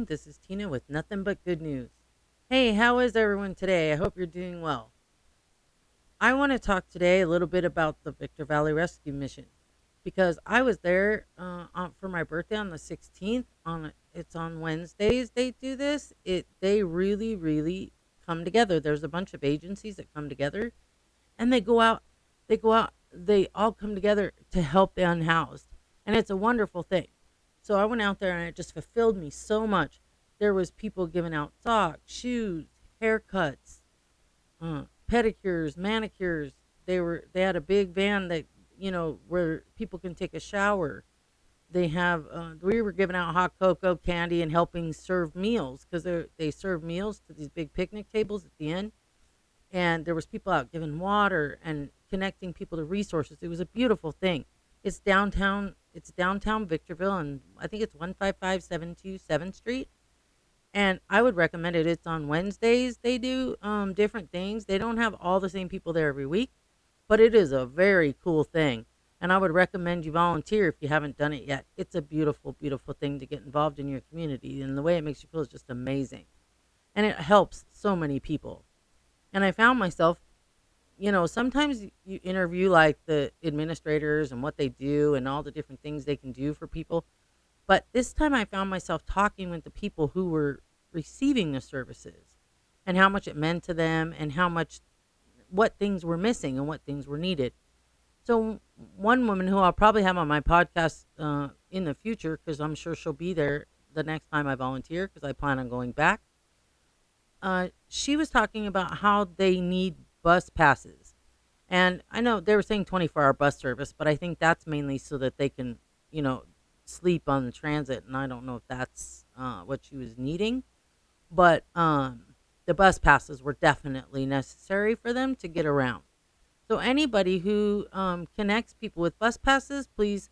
everyone. This is Tina with nothing but good news. Hey, how is everyone today? I hope you're doing well. I want to talk today a little bit about the Victor Valley Rescue Mission because I was there for my birthday on the 16th. It's on Wednesdays they do this. They really come together. There's a bunch of agencies that come together and they all come together to help the unhoused. And it's a wonderful thing. So I went out there and it just fulfilled me so much. There was people giving out socks, shoes, haircuts, pedicures, manicures. They had a big van that where people can take a shower. We were giving out hot cocoa, candy, and helping serve meals because they serve meals to these big picnic tables at the end, and there was people out giving water and connecting people to resources. It was a beautiful thing. It's downtown Victorville, and I think it's 15572 7th Street. And I would recommend it. It's on Wednesdays. They do different things. They don't have all the same people there every week, but it is a very cool thing. And I would recommend you volunteer if you haven't done it yet. It's a beautiful thing to get involved in your community, and the way it makes you feel is just amazing. And it helps so many people. And I found myself, sometimes you interview like the administrators and what they do and all the different things they can do for people. But this time I found myself talking with the people who were receiving the services and how much it meant to them and what things were missing and what things were needed. So, one woman who I'll probably have on my podcast in the future, because I'm sure she'll be there the next time I volunteer, because I plan on going back, she was talking about how they need bus passes. And I know they were saying 24-hour bus service, but I think that's mainly so that they can, you know, sleep on the transit. And I don't know if that's what she was needing, but the bus passes were definitely necessary for them to get around. So anybody who connects people with bus passes, please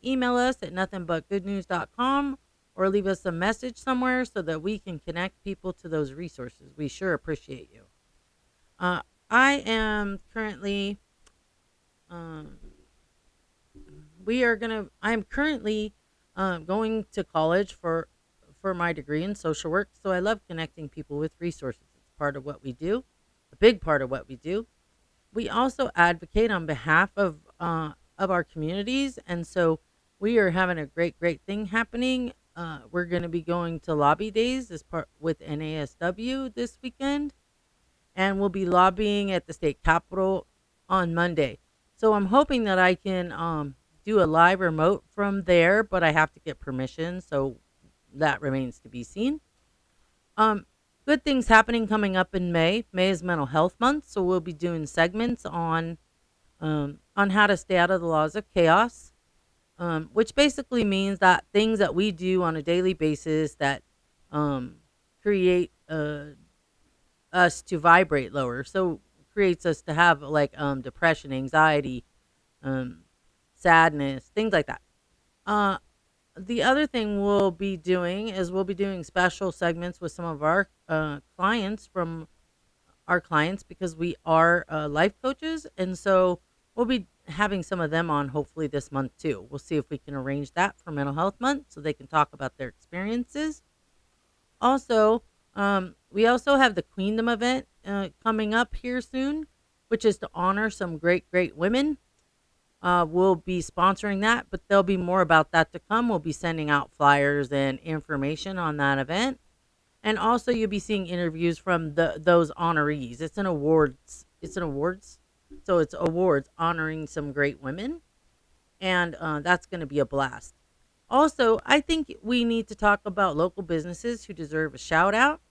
email us at nothingbutgoodnews.com or leave us a message somewhere so that we can connect people to those resources. We sure appreciate you. Uh, I am currently, um, I am currently going to college for my degree in social work. So I love connecting people with resources. It's part of what we do, a big part of what we do. We also advocate on behalf of our communities, and so we are having a great thing happening. We're going to be going to lobby days as part with NASW this weekend, and we'll be lobbying at the state capitol on Monday. So I'm hoping that I can do a live remote from there, but I have to get permission, so that remains to be seen. Um, Good things happening coming up in May. May is Mental Health Month, so we'll be doing segments on how to stay out of the laws of chaos, which basically means that things that we do on a daily basis that um, create us to vibrate lower. So creates us to have like depression, anxiety, um, sadness, things like that. Uh, the other thing we'll be doing is we'll be doing special segments with some of our clients from our clients because we are life coaches. And so we'll be having some of them on hopefully this month too. We'll see if we can arrange that for Mental Health Month so they can talk about their experiences. Also, we also have the Queendom event coming up here soon, which is to honor some great women. We'll be sponsoring that, but there'll be more about that to come. We'll be sending out flyers and information on that event. And also you'll be seeing interviews from those honorees. It's an awards. So it's awards honoring some great women. And that's going to be a blast. Also, I think we need to talk about local businesses who deserve a shout out.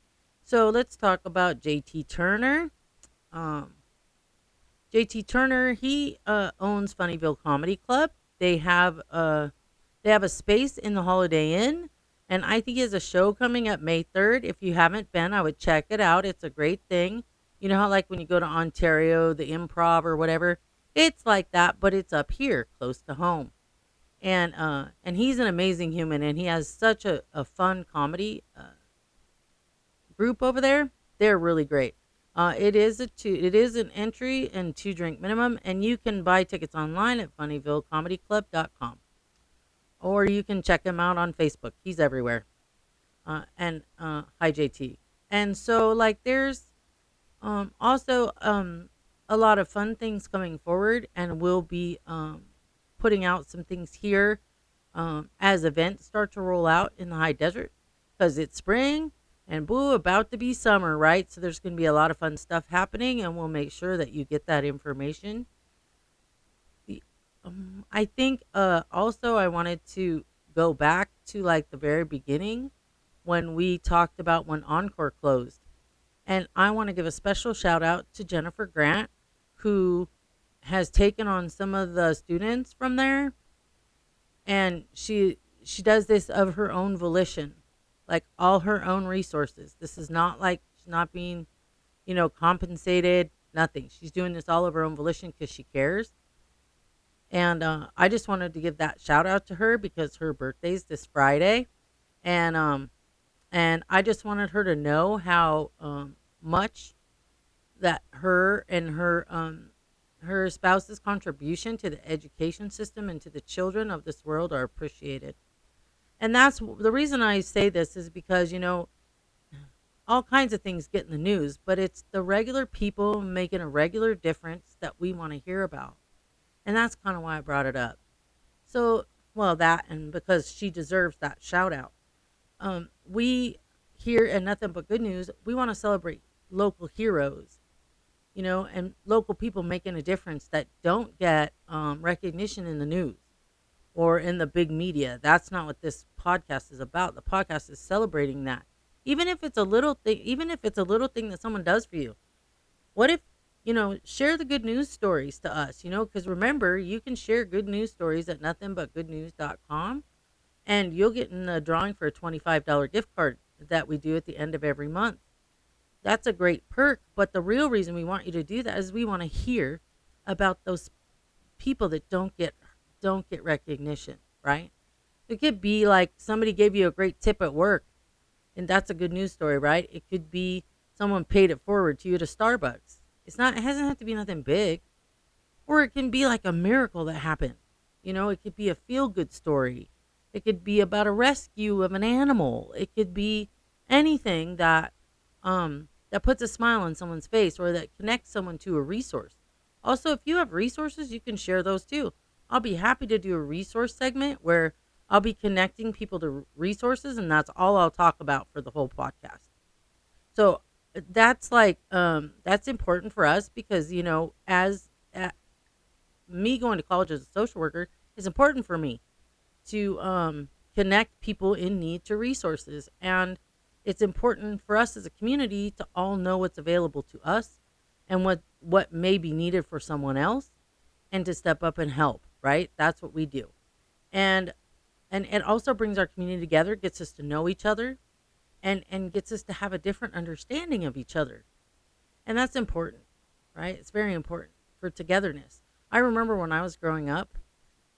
So let's talk about JT Turner. Um, JT Turner, he owns Funnyville Comedy Club. They have they have a space in the Holiday Inn, and I think he has a show coming up May 3rd. If you haven't been, I would check it out. It's a great thing. You know how like when you go to Ontario, the Improv or whatever, it's like that, but it's up here close to home. And he's an amazing human, and he has such a fun comedy group over there. They're really great. It is an entry and two drink minimum, and you can buy tickets online at funnyvillecomedyclub.com, or you can check him out on Facebook. He's everywhere. and hi JT. And so like there's also a lot of fun things coming forward, and we'll be putting out some things here as events start to roll out in the high desert, because it's spring and boo, about to be summer, right? So there's going to be a lot of fun stuff happening, and we'll make sure that you get that information. The I think also I wanted to go back to like the very beginning when we talked about when Encore closed. And I want to give a special shout out to Jennifer Grant, who has taken on some of the students from there, and she does this of her own volition, like all her own resources. This is not like she's not being, compensated, nothing. She's doing this all of her own volition because she cares. And I just wanted to give that shout out to her because her birthday's this Friday, and I just wanted her to know how much that her spouse's contribution to the education system and to the children of this world are appreciated. And the reason I say this is because all kinds of things get in the news, but it's the regular people making a regular difference that we want to hear about. And that's kind of why I brought it up. So, well, that, and because she deserves that shout out. We here at Nothing But Good News, we want to celebrate local heroes, and local people making a difference that don't get recognition in the news or in the big media. That's not what this podcast is about. The podcast is celebrating that. Even if it's a little thing, even if it's a little thing that someone does for you. What if, share the good news stories to us, because remember, you can share good news stories at nothingbutgoodnews.com, and you'll get in the drawing for a $25 gift card that we do at the end of every month. That's a great perk, but the real reason we want you to do that is we want to hear about those people that don't get recognition, right? It could be like somebody gave you a great tip at work, and that's a good news story, right? It could be someone paid it forward to you at a Starbucks. It hasn't have to be nothing big. Or it can be like a miracle that happened. It could be a feel good story. It could be about a rescue of an animal. It could be anything that puts a smile on someone's face or that connects someone to a resource. Also, if you have resources, you can share those too. I'll be happy to do a resource segment where I'll be connecting people to resources, and that's all I'll talk about for the whole podcast. So that's important for us because as me going to college as a social worker is important for me to connect people in need to resources. And it's important for us as a community to all know what's available to us and what may be needed for someone else, and to step up and help, right? That's what we do. And it also brings our community together, gets us to know each other, and gets us to have a different understanding of each other. And that's important, right? It's very important for togetherness. I remember when I was growing up,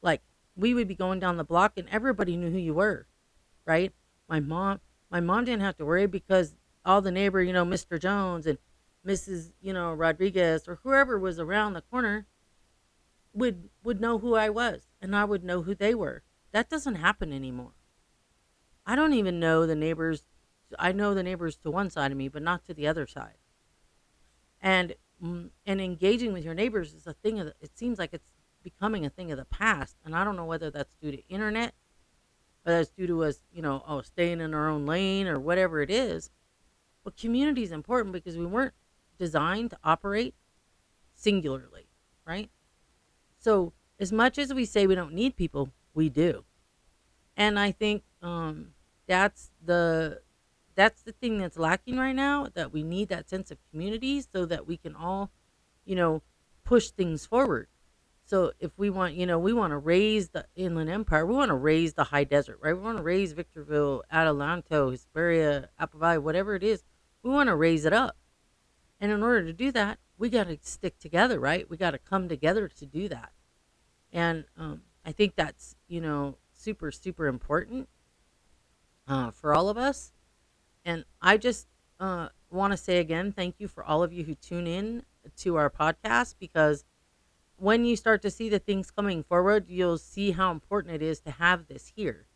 like we would be going down the block and everybody knew who you were, right? My mom, my mom didn't have to worry because all the neighbor, Mr. Jones and Mrs. Rodriguez or whoever was around the corner would know who I was, and I would know who they were. That doesn't happen anymore. I don't even know the neighbors. I know the neighbors to one side of me, but not to the other side. And engaging with your neighbors is a thing of it seems like it's becoming a thing of the past, and I don't know whether that's due to internet or that's due to us, staying in our own lane or whatever it is. But community is important because we weren't designed to operate singularly, right? So as much as we say we don't need people, we do. And I think that's the thing that's lacking right now, that we need that sense of community so that we can all, you know, push things forward. So if we want, we want to raise the Inland Empire, we want to raise the high desert, right? We want to raise Victorville, Adelanto, Hesperia, Apple Valley, whatever it is. We want to raise it up. And in order to do that, we got to stick together, right? We got to come together to do that. And I think that's, super, super important for all of us. And I just want to say again, thank you for all of you who tune in to our podcast, because when you start to see the things coming forward, you'll see how important it is to have this here.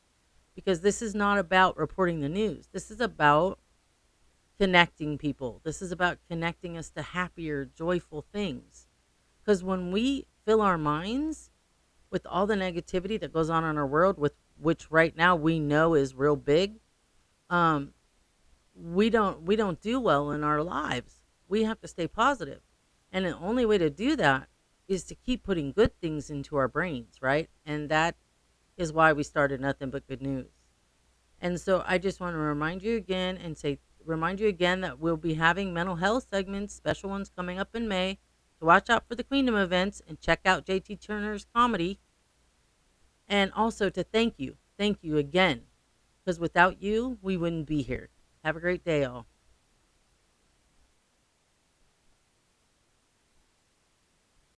because this is not about reporting the news. This is about connecting people. This is about connecting us to happier, joyful things. Because when we fill our minds with all the negativity that goes on in our world, with which right now we know is real big, um, we don't do well in our lives. We have to stay positive. And the only way to do that is to keep putting good things into our brains, right? And that is why we started Nothing But Good News. And so I just want to remind you again that we'll be having mental health segments, special ones coming up in May. So watch out for the Queendom events and check out JT Turner's comedy. And also to thank you again, because without you, we wouldn't be here. Have a great day, all.